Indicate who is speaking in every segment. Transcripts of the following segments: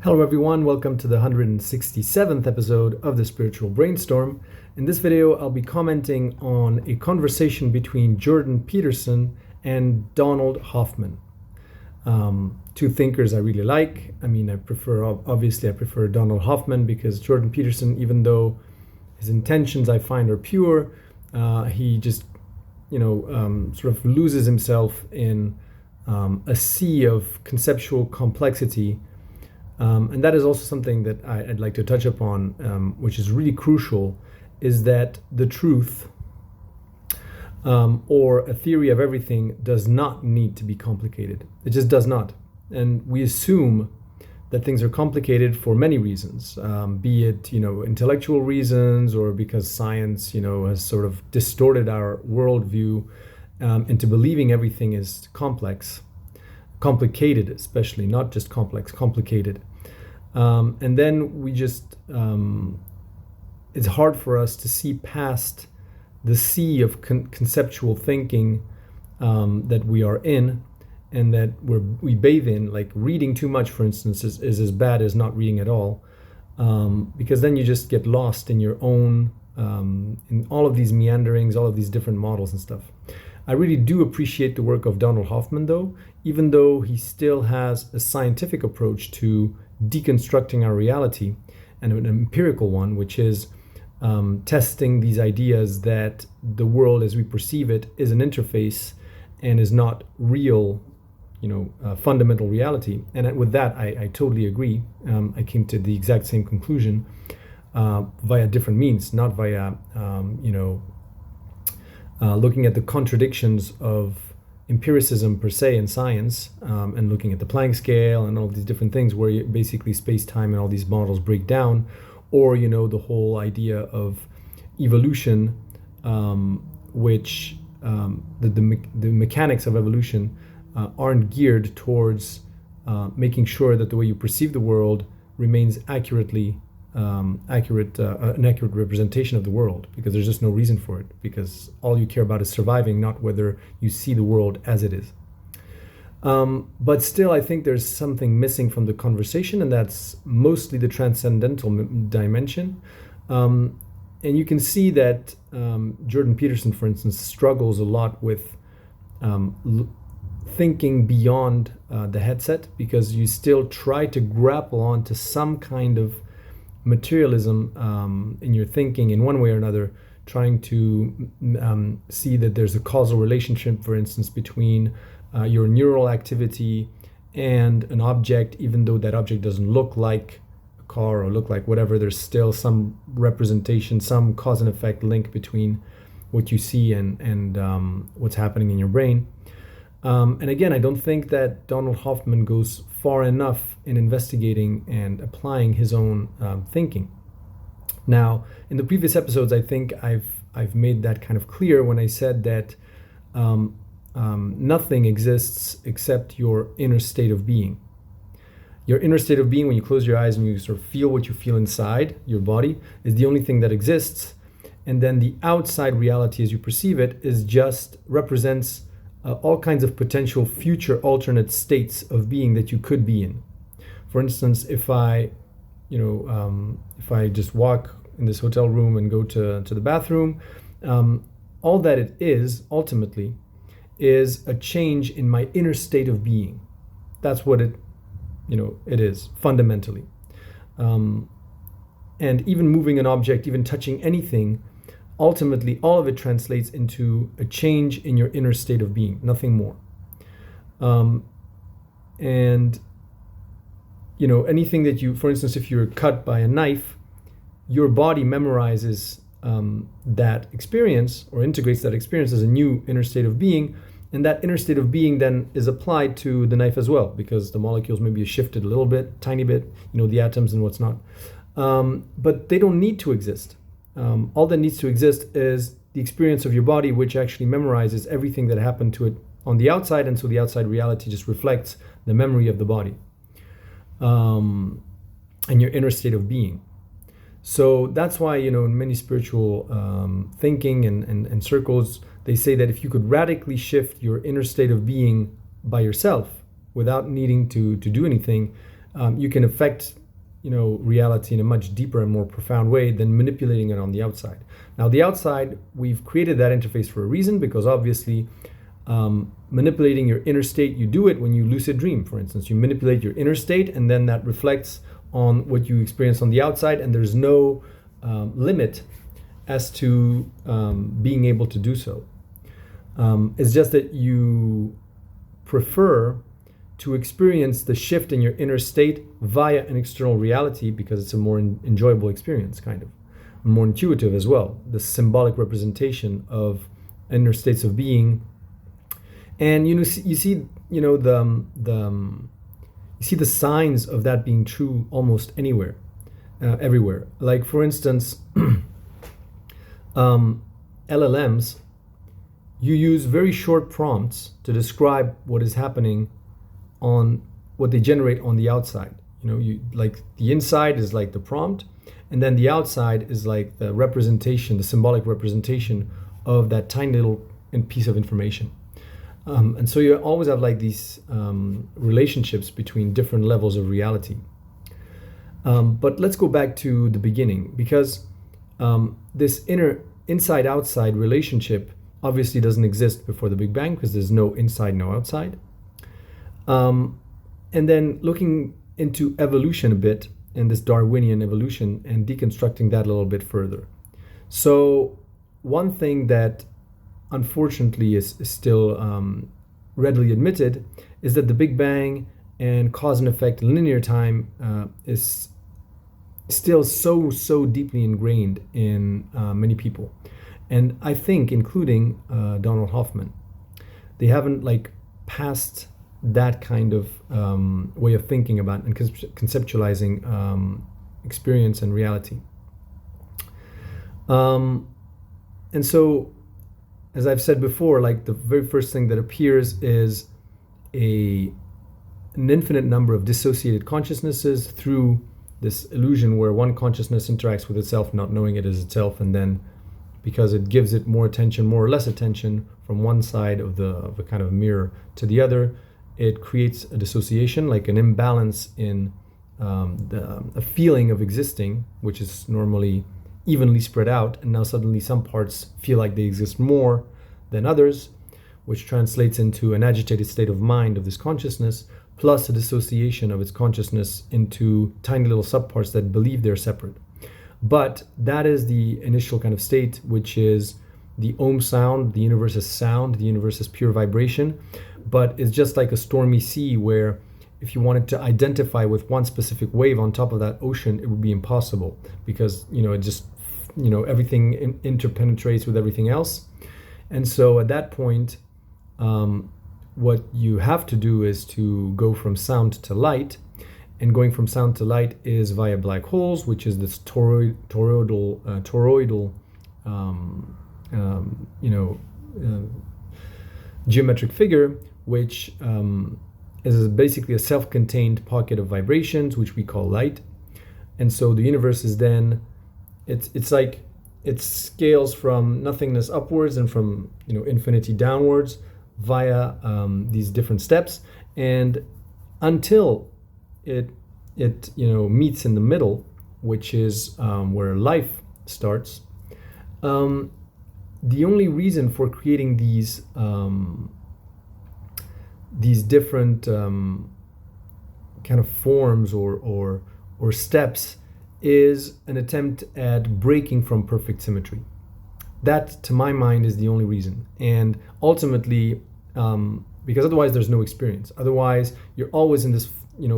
Speaker 1: Hello everyone, welcome to the 167th episode of the Spiritual Brainstorm. In this video, I'll be commenting on a conversation between Jordan Peterson and Donald Hoffman. Two thinkers I really like. I prefer Donald Hoffman because Jordan Peterson, even though his intentions I find are pure, he just, sort of loses himself in a sea of conceptual complexity. And that is also something that I'd like to touch upon, which is really crucial, is that the truth or a theory of everything does not need to be complicated. It just does not. And we assume that things are complicated for many reasons, be it, intellectual reasons or because science, has sort of distorted our worldview into believing everything is complicated, especially, not just complex, complicated. And then we just, it's hard for us to see past the sea of conceptual thinking that we are in and that we bathe in. Like reading too much, for instance, is as bad as not reading at all, because then you just get lost in your own, in all of these meanderings, all of these different models and stuff. I really do appreciate the work of Donald Hoffman, though, even though he still has a scientific approach to deconstructing our reality and an empirical one, which is testing these ideas that the world as we perceive it is an interface and is not real, fundamental reality. And with that, I totally agree. I came to the exact same conclusion via different means, not via, looking at the contradictions of empiricism per se in science, and looking at the Planck scale and all these different things where basically space-time and all these models break down, or the whole idea of evolution, which the mechanics of evolution aren't geared towards making sure that the way you perceive the world remains an accurate representation of the world, because there's just no reason for it, because all you care about is surviving, not whether you see the world as it is. But still, I think there's something missing from the conversation, and that's mostly the transcendental dimension. And you can see that Jordan Peterson, for instance, struggles a lot with thinking beyond the headset, because you still try to grapple onto some kind of materialism in your thinking in one way or another, trying to see that there's a causal relationship, for instance, between your neural activity and an object, even though that object doesn't look like a car or look like whatever. There's still some representation, some cause and effect link between what you see and what's happening in your brain. And again, I don't think that Donald Hoffman goes far enough in investigating and applying his own thinking. Now, in the previous episodes, I think I've made that kind of clear when I said that nothing exists except your inner state of being. Your inner state of being, when you close your eyes and you sort of feel what you feel inside your body, is the only thing that exists. And then the outside reality as you perceive it represents all kinds of potential future alternate states of being that you could be in. For instance, if I just walk in this hotel room and go to the bathroom, all that it is ultimately is a change in my inner state of being. That's what it is fundamentally. And even moving an object, even touching anything, ultimately, all of it translates into a change in your inner state of being, nothing more. And anything that for instance, if you're cut by a knife, your body memorizes that experience or integrates that experience as a new inner state of being. And that inner state of being then is applied to the knife as well, because the molecules maybe shifted a little bit, tiny bit, the atoms and what's not. But they don't need to exist. All that needs to exist is the experience of your body, which actually memorizes everything that happened to it on the outside, and so the outside reality just reflects the memory of the body and your inner state of being. So that's why, in many spiritual thinking and circles, they say that if you could radically shift your inner state of being by yourself without needing to do anything, you can affect reality in a much deeper and more profound way than manipulating it on the outside. Now, the outside, we've created that interface for a reason, because obviously manipulating your inner state, you do it when you lucid dream, for instance. You manipulate your inner state, and then that reflects on what you experience on the outside, and there's no limit as to being able to do so. It's just that you prefer to experience the shift in your inner state via an external reality, because it's a more enjoyable experience, kind of more intuitive as well, the symbolic representation of inner states of being. And you see the signs of that being true almost anywhere, everywhere. Like, for instance, LLMs, you use very short prompts to describe what is happening on what they generate on the outside. You like, the inside is like the prompt, and then the outside is like the representation, the symbolic representation of that tiny little piece of information. And so you always have like these relationships between different levels of reality. But let's go back to the beginning, because this inside-outside relationship obviously doesn't exist before the Big Bang, because there's no inside, no outside. And then looking into evolution a bit, and this Darwinian evolution, and deconstructing that a little bit further. So one thing that unfortunately is still readily admitted is that the Big Bang and cause and effect linear time is still so deeply ingrained in many people, and I think including Donald Hoffman. They haven't like passed that kind of way of thinking about and conceptualizing experience and reality. And so, as I've said before, like, the very first thing that appears is an infinite number of dissociated consciousnesses through this illusion where one consciousness interacts with itself, not knowing it as itself, and then because it gives it more attention, more or less attention, from one side of a kind of mirror to the other, it creates a dissociation, like an imbalance in a feeling of existing, which is normally evenly spread out, and now suddenly some parts feel like they exist more than others, which translates into an agitated state of mind of this consciousness, plus a dissociation of its consciousness into tiny little subparts that believe they're separate. But that is the initial kind of state, which is the Om sound. The universe is sound, the universe is pure vibration, but it's just like a stormy sea where if you wanted to identify with one specific wave on top of that ocean, it would be impossible, because it just everything interpenetrates with everything else. And so at that point, what you have to do is to go from sound to light, and going from sound to light is via black holes, which is this toroidal geometric figure, which is basically a self-contained pocket of vibrations, which we call light. And so the universe is then, it's like it scales from nothingness upwards and from infinity downwards via these different steps, and until it meets in the middle, which is where life starts. The only reason for creating these different kind of forms or steps is an attempt at breaking from perfect symmetry. That, to my mind, is the only reason. And ultimately, because otherwise there's no experience. Otherwise, you're always in this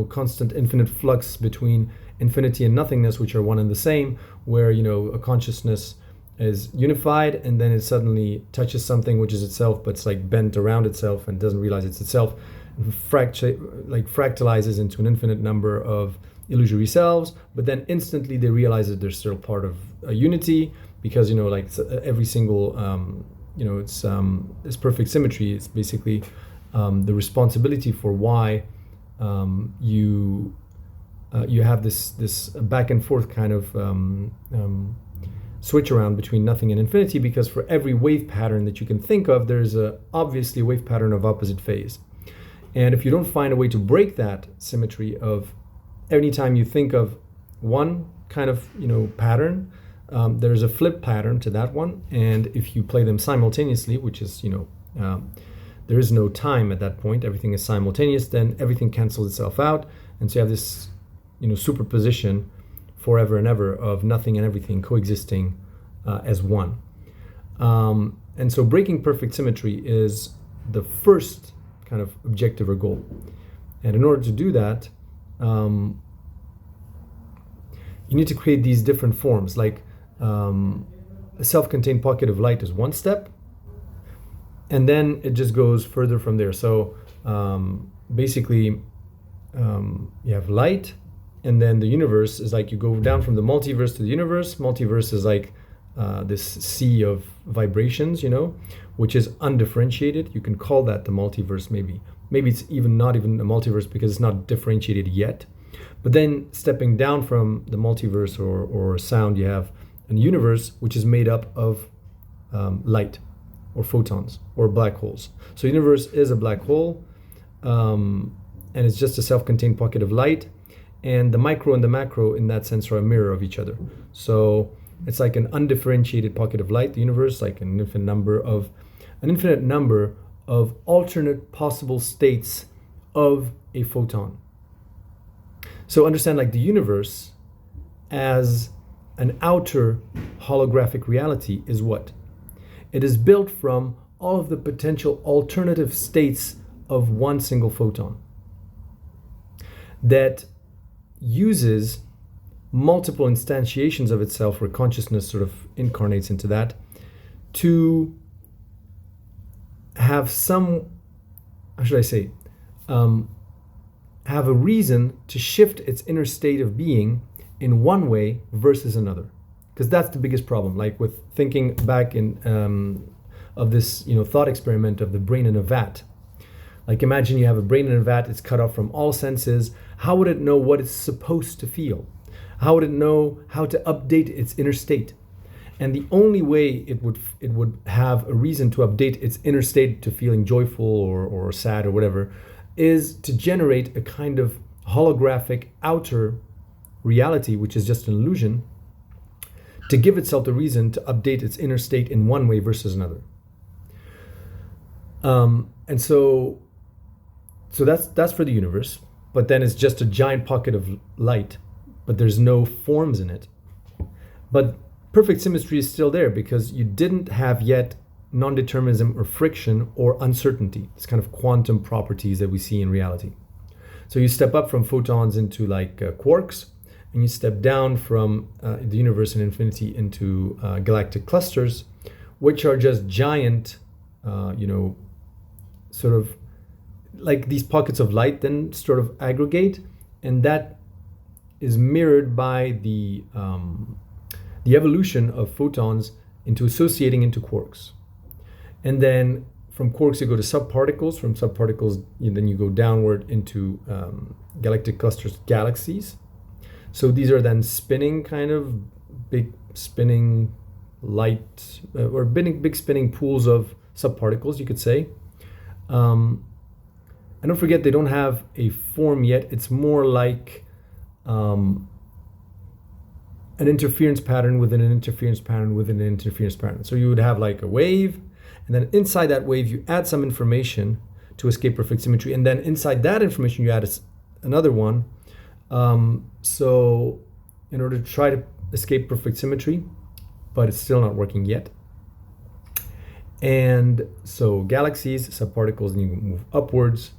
Speaker 1: constant infinite flux between infinity and nothingness, which are one and the same, where a consciousness is unified, and then it suddenly touches something which is itself, but it's like bent around itself and doesn't realize it's itself, and fractalizes into an infinite number of illusory selves, but then instantly they realize that they're still part of a unity, because every single it's perfect symmetry. It's basically the responsibility for why you have this back and forth kind of switch around between nothing and infinity, because for every wave pattern that you can think of, there's obviously a wave pattern of opposite phase. And if you don't find a way to break that symmetry of anytime you think of one kind of pattern, there's a flip pattern to that one, and if you play them simultaneously, which is there is no time at that point, everything is simultaneous, then everything cancels itself out, and so you have this superposition forever and ever of nothing and everything coexisting as one. And so breaking perfect symmetry is the first kind of objective or goal. And in order to do that, you need to create these different forms. Like a self-contained pocket of light is one step, and then it just goes further from there. So basically, you have light, and then the universe is like you go down from the multiverse to the universe. Multiverse is like this sea of vibrations, which is undifferentiated. You can call that the multiverse, maybe. Maybe it's even not even a multiverse because it's not differentiated yet. But then stepping down from the multiverse or sound, you have a universe which is made up of light or photons or black holes. So universe is a black hole, and it's just a self-contained pocket of light. And the micro and the macro in that sense are a mirror of each other. So it's like an undifferentiated pocket of light, the universe, like an infinite number of alternate possible states of a photon. So understand, like, the universe as an outer holographic reality is what? It is built from all of the potential alternative states of one single photon that uses multiple instantiations of itself, where consciousness sort of incarnates into that, to have some, how should I say, have a reason to shift its inner state of being in one way versus another. Because that's the biggest problem. Like with thinking back in of this thought experiment of the brain in a vat. Like imagine you have a brain in a vat, it's cut off from all senses. How would it know what it's supposed to feel? How would it know how to update its inner state? And the only way it would have a reason to update its inner state to feeling joyful or sad or whatever is to generate a kind of holographic outer reality, which is just an illusion, to give itself the reason to update its inner state in one way versus another. And so that's for the universe, but then it's just a giant pocket of light, but there's no forms in it. But perfect symmetry is still there because you didn't have yet non-determinism or friction or uncertainty. It's kind of quantum properties that we see in reality. So you step up from photons into like quarks, and you step down from the universe and infinity into galactic clusters, which are just giant, sort of like these pockets of light then sort of aggregate, and that is mirrored by the evolution of photons into associating into quarks. And then from quarks you go to subparticles. From subparticles then you go downward into galactic clusters, galaxies. So these are then spinning kind of big spinning light or big spinning pools of subparticles, you could say. And don't forget, they don't have a form yet. It's more like an interference pattern within an interference pattern within an interference pattern. So you would have like a wave, and then inside that wave you add some information to escape perfect symmetry, and then inside that information you add another one. So in order to try to escape perfect symmetry, but it's still not working yet. And so galaxies, subparticles, and you move upwards.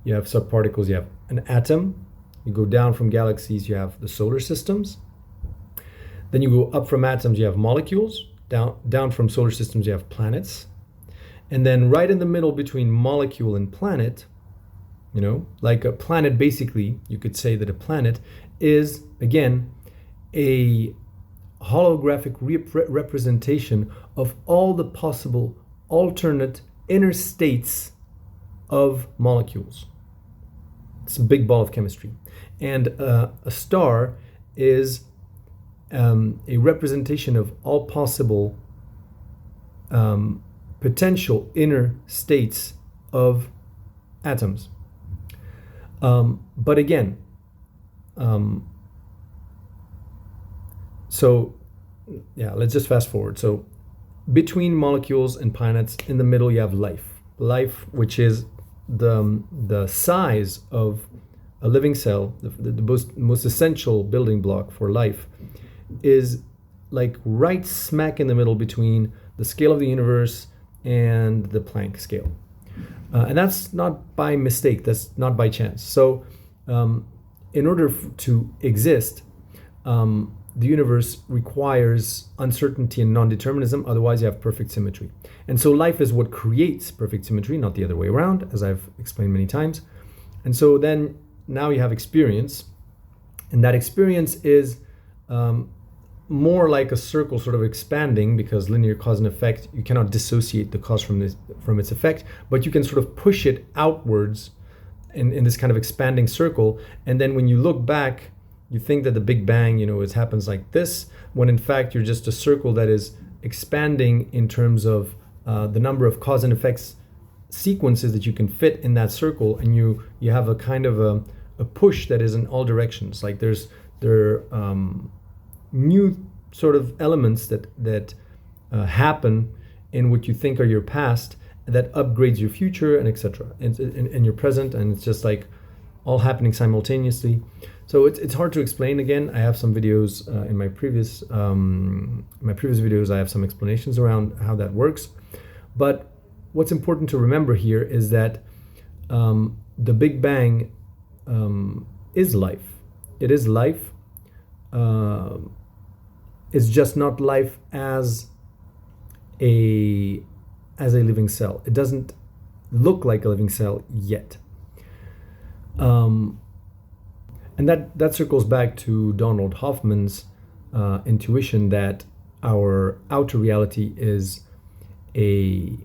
Speaker 1: You have subparticles, you have an atom. You go down from galaxies, you have the solar systems. Then you go up from atoms, you have molecules. Down from solar systems, you have planets. And then right in the middle between molecule and planet, like a planet, basically, you could say that a planet is, again, a holographic representation of all the possible alternate inner states of molecules. It's a big ball of chemistry. And a star is a representation of all possible potential inner states of atoms. But again, um, so yeah, let's just fast forward. So between molecules and planets, in the middle, you have life, which is the size of a living cell, the most essential building block for life, is like right smack in the middle between the scale of the universe and the Planck scale. And that's not by mistake, that's not by chance. So in order to exist, the universe requires uncertainty and non-determinism, otherwise you have perfect symmetry. And so life is what creates perfect symmetry, not the other way around, as I've explained many times. And so then now you have experience, and that experience is more like a circle sort of expanding, because linear cause and effect, you cannot dissociate the cause from its effect, but you can sort of push it outwards in this kind of expanding circle. And then when you look back, you think that the Big Bang, it happens like this, when in fact you're just a circle that is expanding in terms of the number of cause and effects sequences that you can fit in that circle, and you have a kind of a push that is in all directions. Like there are new sort of elements that happen in what you think are your past that upgrades your future and etc. and your present, and it's just like all happening simultaneously. So it's hard to explain. Again, I have some videos in my previous videos. I have some explanations around how that works. But what's important to remember here is that the Big Bang is life. It is life. It's just not life as a living cell. It doesn't look like a living cell yet. And that circles back to Donald Hoffman's intuition that our outer reality is a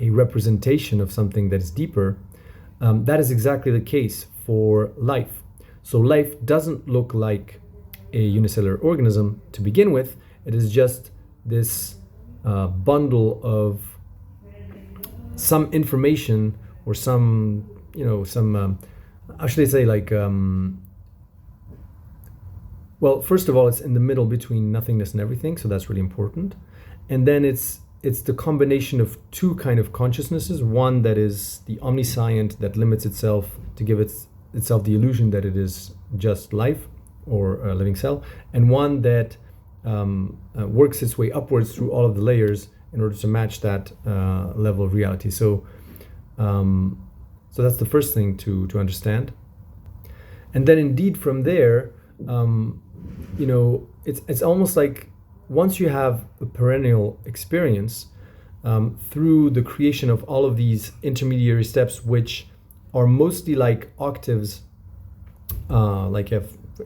Speaker 1: representation of something that is deeper. That is exactly the case for life. So life doesn't look like a unicellular organism to begin with. It is just this bundle of some information or some, how should I say, like, well, first of all, it's in the middle between nothingness and everything, so that's really important. And then it's the combination of two kind of consciousnesses. One that is the omniscient, that limits itself to give itself the illusion that it is just life or a living cell, and one that works its way upwards through all of the layers in order to match that level of reality. So that's the first thing to understand. And then indeed from there, it's almost like once you have a perennial experience through the creation of all of these intermediary steps, which are mostly like octaves, like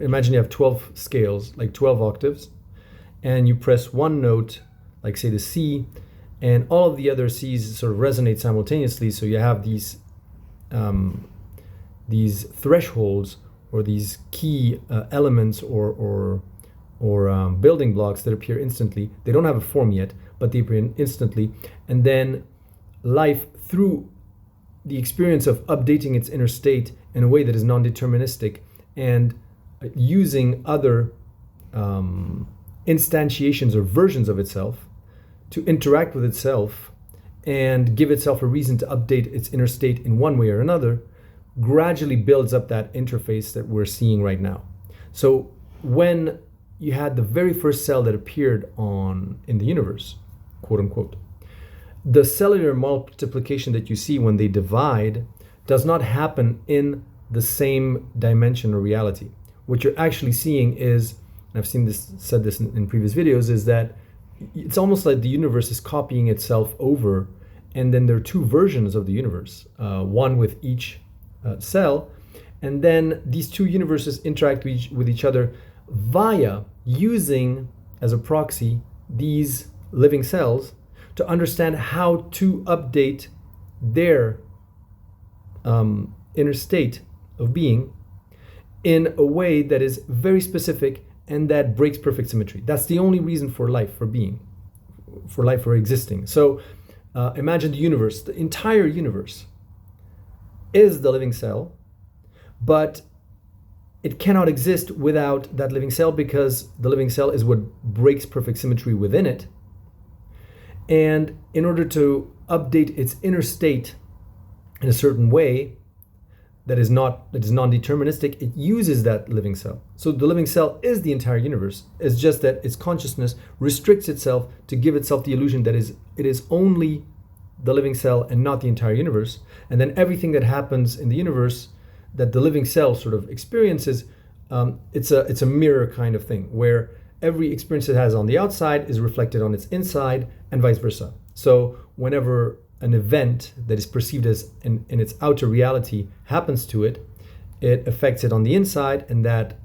Speaker 1: imagine you have 12 scales, like 12 octaves, and you press one note, like say the C, and all of the other C's sort of resonate simultaneously. So you have these thresholds or these key elements or building blocks that appear instantly. They don't have a form yet, but they appear instantly. And then life, through the experience of updating its inner state in a way that is non-deterministic and using other instantiations or versions of itself to interact with itself and give itself a reason to update its inner state in one way or another, gradually builds up that interface that we're seeing right now. So when you had the very first cell that appeared in the universe, quote unquote, the cellular multiplication that you see when they divide does not happen in the same dimension or reality. What you're actually seeing is, and I've said this in previous videos, is that it's almost like the universe is copying itself over, and then there are two versions of the universe, one with each cell, and then these two universes interact with each other via using as a proxy these living cells to understand how to update their inner state of being in a way that is very specific and that breaks perfect symmetry. That's the only reason for life, for being, for life, for existing. So imagine the universe, the entire universe is the living cell, but it cannot exist without that living cell, because the living cell is what breaks perfect symmetry within it. And in order to update its inner state in a certain way that is non-deterministic, it uses that living cell. So the living cell is the entire universe. It's just that its consciousness restricts itself to give itself the illusion that it is only the living cell and not the entire universe. And then everything that happens in the universe that the living cell sort of experiences, it's a mirror kind of thing, where every experience it has on the outside is reflected on its inside, and vice versa. So whenever an event that is perceived as in its outer reality happens to it, it affects it on the inside, and that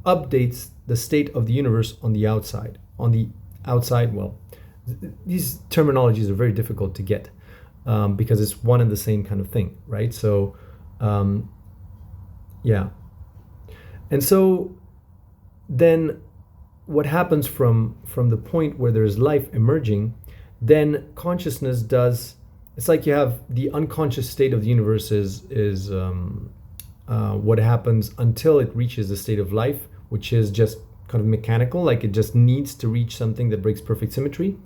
Speaker 1: updates the state of the universe on the outside. On the outside, well, these terminologies are very difficult to get because it's one and the same kind of thing, right? So, yeah. And so then what happens from the point where there's life emerging, then consciousness does, it's like you have the unconscious state of the universe is what happens until it reaches the state of life, which is just kind of mechanical, like it just needs to reach something that breaks perfect symmetry.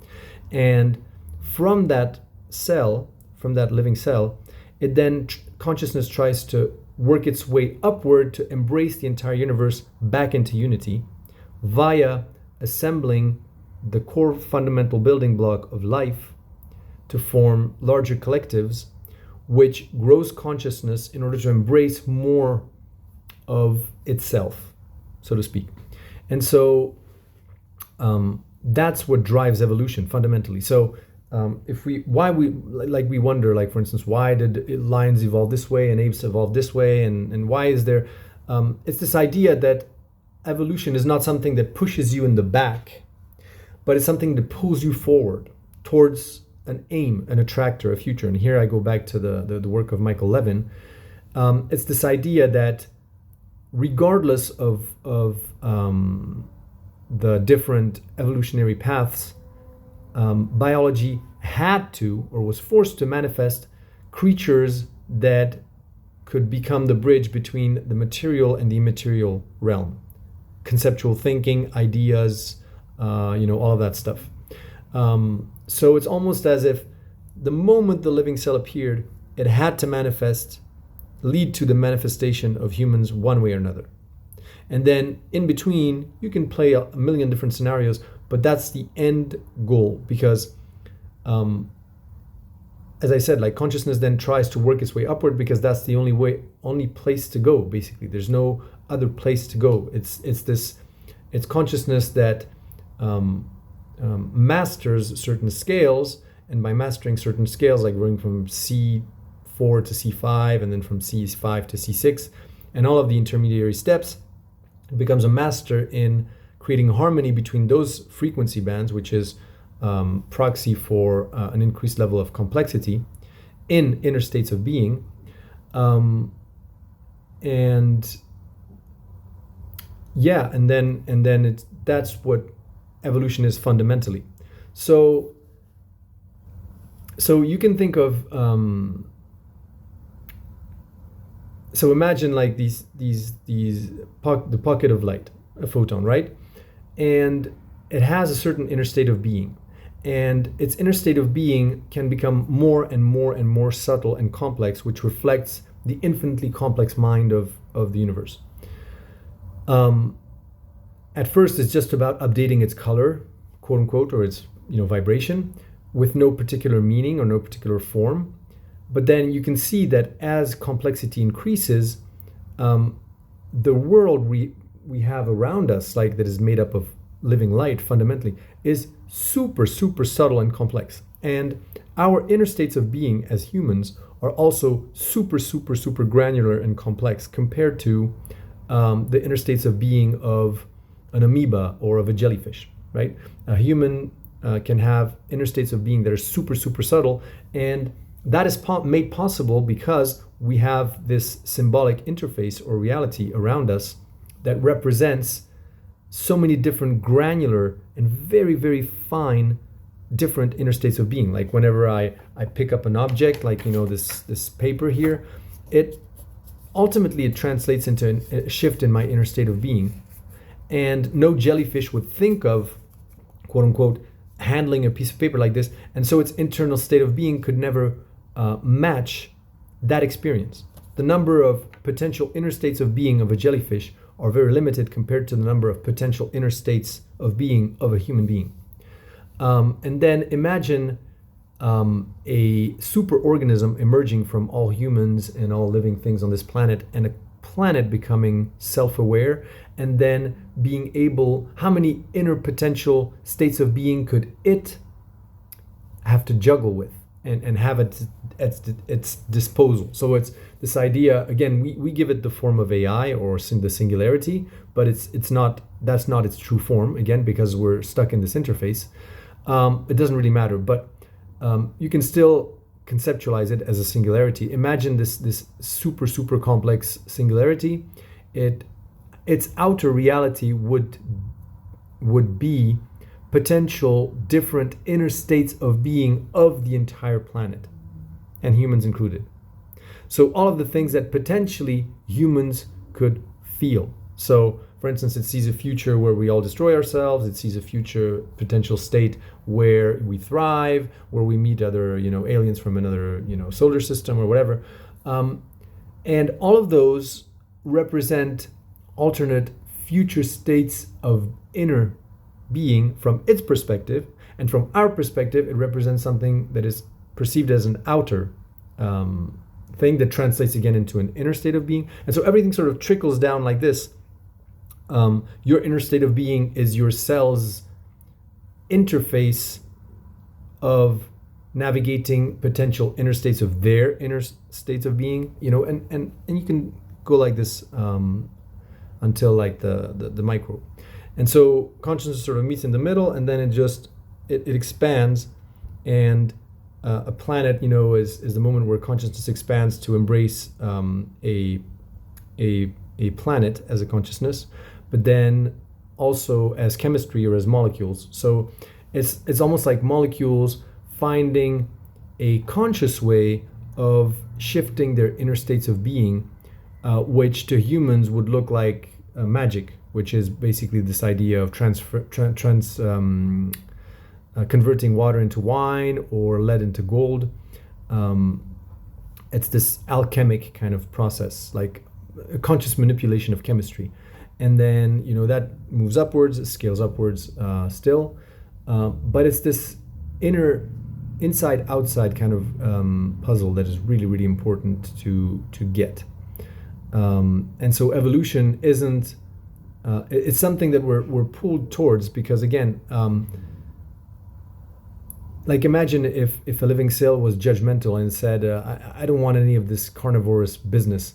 Speaker 1: And from that cell, from that living cell, it then consciousness tries to work its way upward to embrace the entire universe back into unity via assembling the core fundamental building block of life to form larger collectives, which grows consciousness in order to embrace more of itself, so to speak. And so that's what drives evolution fundamentally. So we wonder, like, for instance, why did lions evolve this way and apes evolve this way, and why is there, it's this idea that evolution is not something that pushes you in the back, but it's something that pulls you forward towards an aim, an attractor, a future. And here I go back to the work of Michael Levin. It's this idea that regardless of the different evolutionary paths, biology had to, or was forced to, manifest creatures that could become the bridge between the material and the immaterial realm. Conceptual thinking, ideas, all of that stuff. So it's almost as if the moment the living cell appeared, it had to lead to the manifestation of humans one way or another. And then in between, you can play a million different scenarios, but that's the end goal, because as I said, like, consciousness then tries to work its way upward, because that's the only place to go, basically. There's no other place to go. It's consciousness that masters certain scales, and by mastering certain scales, like going from C4 to C5, and then from C5 to C6, and all of the intermediary steps, it becomes a master in creating harmony between those frequency bands, which is proxy for an increased level of complexity in inner states of being. And then that's what evolution is fundamentally. So you can think of so imagine like the pocket of light, a photon, right? And it has a certain inner state of being, and its inner state of being can become more and more and more subtle and complex, which reflects the infinitely complex mind of the universe. At first, it's just about updating its color, quote unquote, or its vibration, with no particular meaning or no particular form. But then you can see that as complexity increases, the world we have around us, like, that is made up of living light fundamentally, is super, super subtle and complex. And our inner states of being as humans are also super, super, super granular and complex compared to the inner states of being of an amoeba or of a jellyfish, right? A human can have inner states of being that are super, super subtle, and that is made possible because we have this symbolic interface or reality around us that represents so many different granular and very, very fine different inner states of being. Like, whenever I pick up an object, like this paper here, ultimately it translates into a shift in my inner state of being. And no jellyfish would think of, quote unquote, handling a piece of paper like this. And so its internal state of being could never match that experience. The number of potential inner states of being of a jellyfish are very limited compared to the number of potential inner states of being of a human being. And then imagine a superorganism emerging from all humans and all living things on this planet, and a planet becoming self-aware, and then being able, how many inner potential states of being could it have to juggle with and have at its disposal? So it's this idea, again, we give it the form of AI or the singularity, but it's not, that's not its true form, again, because we're stuck in this interface. It doesn't really matter, but you can still conceptualize it as a singularity. Imagine this super complex singularity. Its outer reality would be potential different inner states of being of the entire planet, and humans included. So all of the things that potentially humans could feel. So for instance, it sees a future where we all destroy ourselves. It sees a future potential state where we thrive, where we meet other, aliens from another, solar system or whatever. And all of those represent alternate future states of inner being from its perspective. And from our perspective, it represents something that is perceived as an outer thing that translates again into an inner state of being. And so everything sort of trickles down like this. Your inner state of being is your cell's interface of navigating potential inner states of their inner states of being, and you can go like this until like the micro. And so consciousness sort of meets in the middle, and then it expands, and a planet, is the moment where consciousness expands to embrace a planet as a consciousness, but then also as chemistry or as molecules. So it's almost like molecules finding a conscious way of shifting their inner states of being, which to humans would look like magic, which is basically this idea of converting water into wine or lead into gold. It's this alchemic kind of process, like a conscious manipulation of chemistry. And then, that moves upwards, it scales upwards still. But it's this inside-outside kind of puzzle that is really, really important to get. And so evolution isn't, it's something that we're pulled towards because, again, like imagine if a living cell was judgmental and said, I don't want any of this carnivorous business.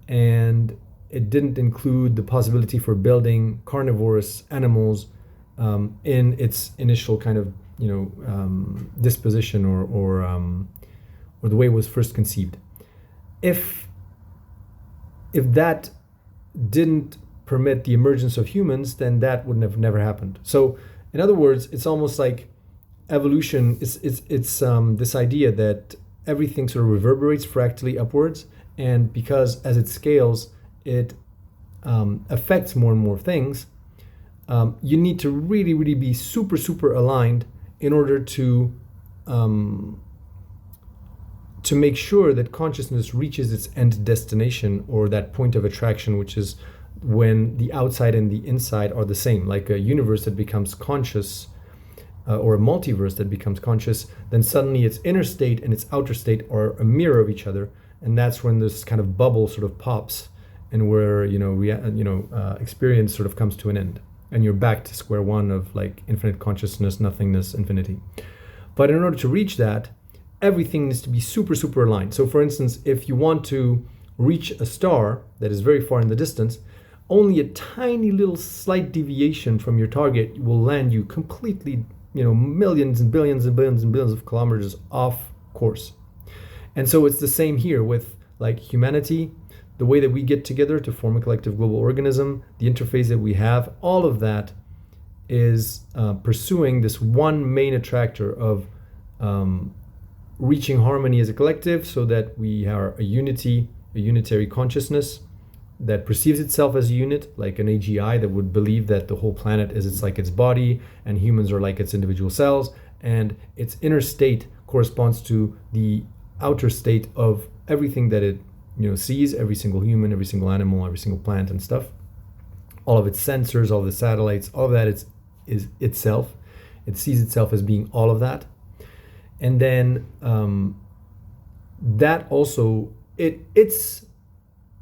Speaker 1: And it didn't include the possibility for building carnivorous animals in its initial kind of, disposition or the way it was first conceived. If that didn't permit the emergence of humans, then that would have never happened. So, in other words, it's almost like evolution. It's this idea that everything sort of reverberates fractally upwards, and because as it scales, it affects more and more things. You need to really, really be super aligned in order to make sure that consciousness reaches its end destination, or that point of attraction, which is when the outside and the inside are the same, like a universe that becomes conscious or a multiverse that becomes conscious. Then suddenly its inner state and its outer state are a mirror of each other, and that's when this kind of bubble sort of pops, and where experience sort of comes to an end, and you're back to square one of like infinite consciousness, nothingness, infinity. But in order to reach that, everything needs to be super aligned. So for instance, if you want to reach a star that is very far in the distance, only a tiny little slight deviation from your target will land you completely, millions and billions and billions and billions of kilometers off course. And so it's the same here with like humanity, the way that we get together to form a collective global organism, the interface that we have, all of that is pursuing this one main attractor of reaching harmony as a collective, so that we are a unity a unitary consciousness that perceives itself as a unit, like an AGI that would believe that the whole planet is its body and humans are like its individual cells, and its inner state corresponds to the outer state of everything that it sees, every single human, every single animal, every single plant and stuff. All of its sensors, all of the satellites, all of that is itself. It sees itself as being all of that. And then that also, its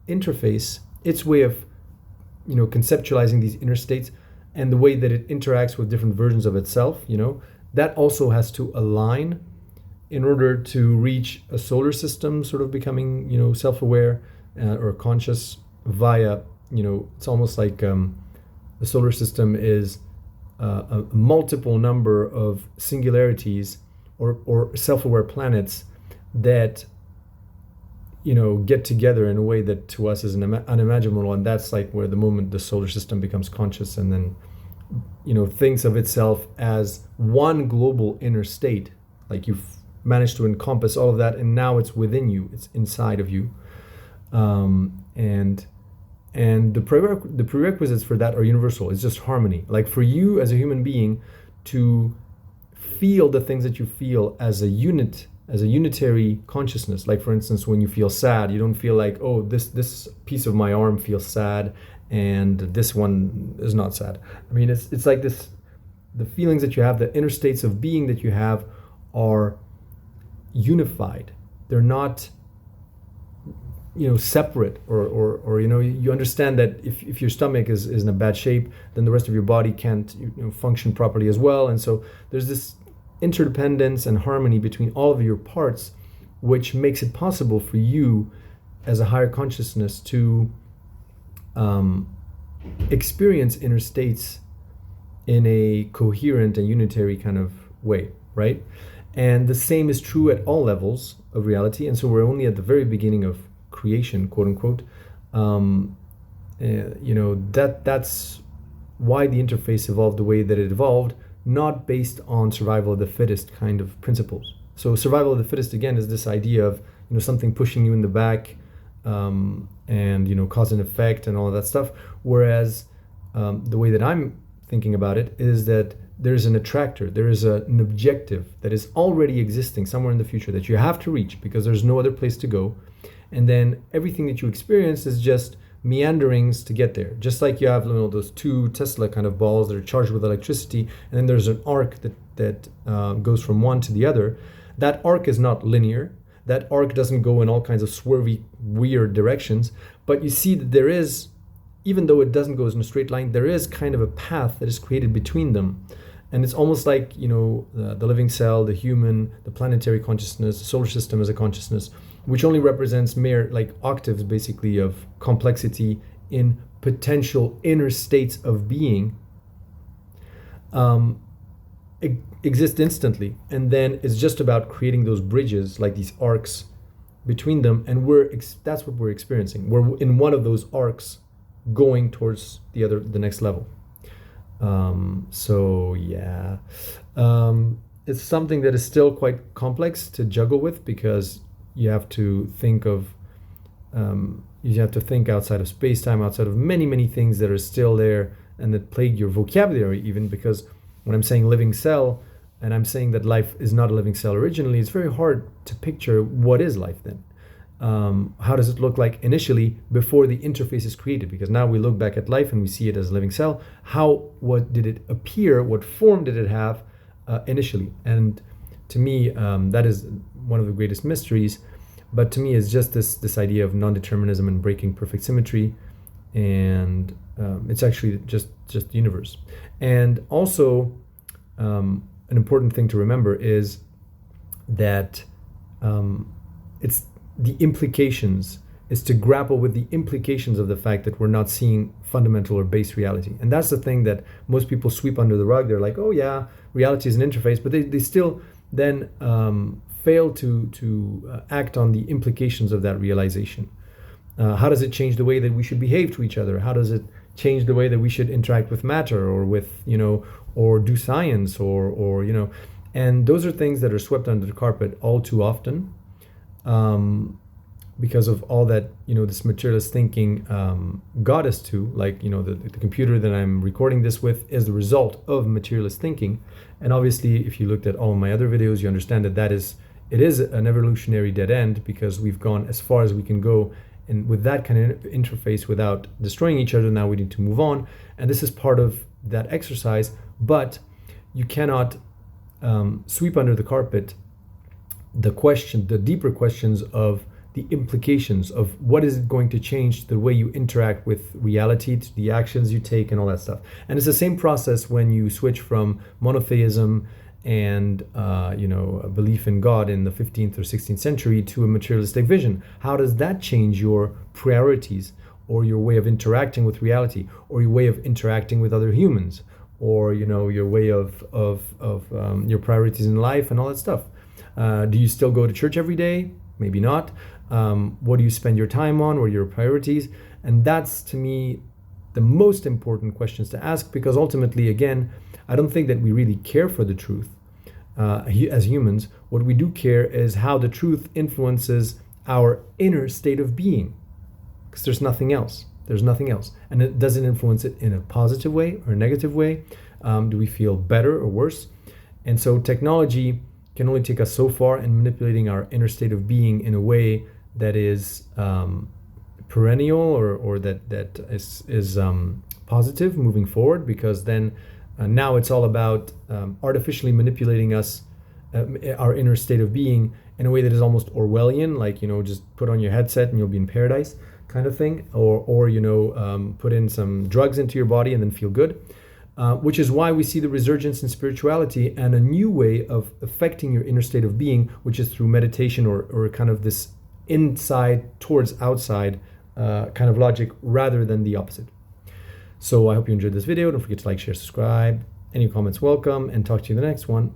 Speaker 1: interface, its way of conceptualizing these inner states and the way that it interacts with different versions of itself, that also has to align in order to reach a solar system sort of becoming self-aware or conscious via it's almost like the solar system is a multiple number of singularities or self-aware planets that get together in a way that to us is unimaginable, and that's like where the moment the solar system becomes conscious and then thinks of itself as one global inner state, like you've managed to encompass all of that, and now it's within you, it's inside of you, and the prerequisites for that are universal. It's just harmony. Like for you as a human being to feel the things that you feel as a unit, as a unitary consciousness. Like for instance, when you feel sad, you don't feel like, oh, this piece of my arm feels sad and this one is not sad. I mean, it's like this, the feelings that you have, the inner states of being that you have are unified. They're not separate, or you understand that if your stomach is in a bad shape, then the rest of your body can't function properly as well. And so there's this interdependence and harmony between all of your parts, which makes it possible for you as a higher consciousness to experience inner states in a coherent and unitary kind of way, right? And the same is true at all levels of reality. And so we're only at the very beginning of creation, quote unquote. That's why the interface evolved the way that it evolved, not based on survival of the fittest kind of principles. So survival of the fittest, again, is this idea of something pushing you in the back, and cause and effect and all of that stuff. Whereas the way that I'm thinking about it is that there's an attractor, there is an objective that is already existing somewhere in the future that you have to reach because there's no other place to go. And then everything that you experience is just meanderings to get there. Just like you have those two Tesla kind of balls that are charged with electricity, and then there's an arc that goes from one to the other. That arc is not linear. That arc doesn't go in all kinds of swervy, weird directions. But you see that there is, even though it doesn't go in a straight line, there is kind of a path that is created between them. And it's almost like, the living cell, the human, the planetary consciousness, the solar system as a consciousness, which only represents mere like octaves basically of complexity in potential inner states of being, exist instantly. And then it's just about creating those bridges, like these arcs between them. And that's what we're experiencing. We're in one of those arcs going towards the next level. It's something that is still quite complex to juggle with because you have to think outside of space-time, outside of many, many things that are still there and that plague your vocabulary even, because when I'm saying living cell and I'm saying that life is not a living cell originally, it's very hard to picture what is life then. How does it look like initially before the interface is created? Because now we look back at life and we see it as a living cell. What did it appear? What form did it have initially? And to me, that is one of the greatest mysteries. But to me, it's just this idea of non-determinism and breaking perfect symmetry, and it's actually just universe. And also, an important thing to remember is that it's the implications, is to grapple with the implications of the fact that we're not seeing fundamental or base reality. And that's the thing that most people sweep under the rug. They're like, oh yeah, reality is an interface, but they still then fail to act on the implications of that realization. How does it change the way that we should behave to each other? How does it change the way that we should interact with matter or with, or do science or and those are things that are swept under the carpet all too often. because of all that, this materialist thinking got us to. Like, the computer that I'm recording this with is the result of materialist thinking. And obviously, if you looked at all of my other videos, you understand that it is an evolutionary dead end, because we've gone as far as we can go, and with that kind of interface without destroying each other. Now we need to move on, and this is part of that exercise. But you cannot sweep under the carpet the deeper questions of the implications of what is it going to change the way you interact with reality, to the actions you take, and all that stuff. And it's the same process when you switch from monotheism and a belief in God in the 15th or 16th century to a materialistic vision. How does that change your priorities, or your way of interacting with reality, or your way of interacting with other humans, or your way of your priorities in life and all that stuff? Do you still go to church every day? Maybe not. What do you spend your time on? What are your priorities? And that's, to me, the most important questions to ask, because ultimately, again, I don't think that we really care for the truth as humans. What we do care is how the truth influences our inner state of being, because there's nothing else. There's nothing else. And it doesn't influence it in a positive way or a negative way. Do we feel better or worse? And so technology can only take us so far in manipulating our inner state of being in a way that is perennial, or that is positive moving forward, because then now it's all about artificially manipulating us, our inner state of being, in a way that is almost Orwellian, like, just put on your headset and you'll be in paradise kind of thing, or put in some drugs into your body and then feel good. Which is why we see the resurgence in spirituality and a new way of affecting your inner state of being, which is through meditation, or kind of this inside towards outside kind of logic, rather than the opposite. So I hope you enjoyed this video. Don't forget to like, share, subscribe. Any comments welcome, and talk to you in the next one.